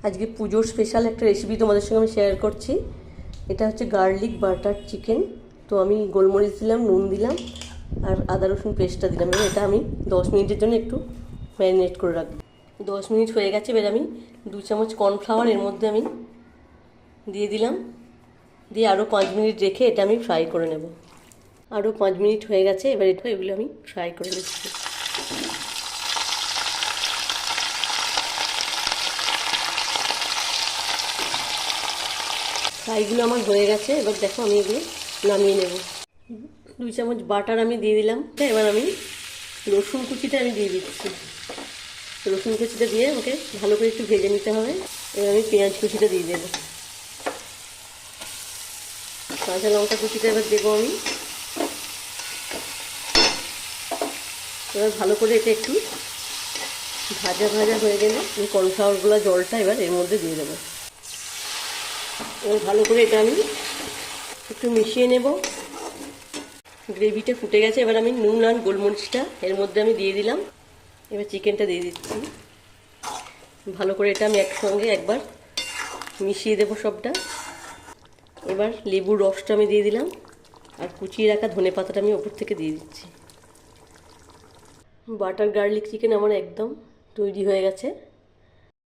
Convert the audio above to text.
আজকে পুজোর স্পেশাল একটা রেসিপি তোমাদের সঙ্গে আমি শেয়ার করছি। এটা হচ্ছে গার্লিক বাটার চিকেন। তো আমি গোলমরিচ দিলাম, নুন দিলাম আর আদা রসুন পেস্টটা দিলাম। এবার এটা আমি 10 মিনিটের জন্য একটু ম্যারিনেট করে রাখবো। 10 মিনিট হয়ে গেছে। এবার আমি 2 চামচ কর্নফ্লাওয়ার এর মধ্যে আমি দিয়ে দিলাম, দিয়ে আরও 5 মিনিট রেখে এটা আমি ফ্রাই করে নেব। আরও 5 মিনিট হয়ে গেছে। এবার এগুলো আমি ফ্রাই করে নিচ্ছি। ফ্রাইগুলো আমার হয়ে গেছে। এবার দেখো আমি এগুলো নামিয়ে নেব। 2 চামচ বাটার আমি দিয়ে দিলাম। এবার আমি রসুন কুচিটা আমি দিয়ে দিচ্ছি। রসুন কুচিটা দিয়ে আমাকে ভালো করে একটু ভেজে নিতে হবে। এবার আমি পেঁয়াজ কুচিটা দিয়ে দেবো, কাঁচা লঙ্কা কুচিটা এবার দেবো আমি। এবার ভালো করে এটা একটু ভাজা ভাজা হয়ে গেলে এই কর্নফ্লাওয়ারগুলো জলটা এবার এর মধ্যে দিয়ে দেবো। এবার ভালো করে এটা আমি একটু মিশিয়ে নেব। গ্রেভিটা ফুটে গেছে। এবার আমি নুন আর গোলমরিচটা এর মধ্যে আমি দিয়ে দিলাম। এবার চিকেনটা দিয়ে দিচ্ছি। ভালো করে এটা আমি একসঙ্গে একবার মিশিয়ে দেবো সবটা। এবার লেবুর রসটা আমি দিয়ে দিলাম আর কুচিয়ে রাখা ধনে পাতাটা আমি ওপর থেকে দিয়ে দিচ্ছি। বাটার গার্লিক চিকেন আমার একদম তৈরি হয়ে গেছে।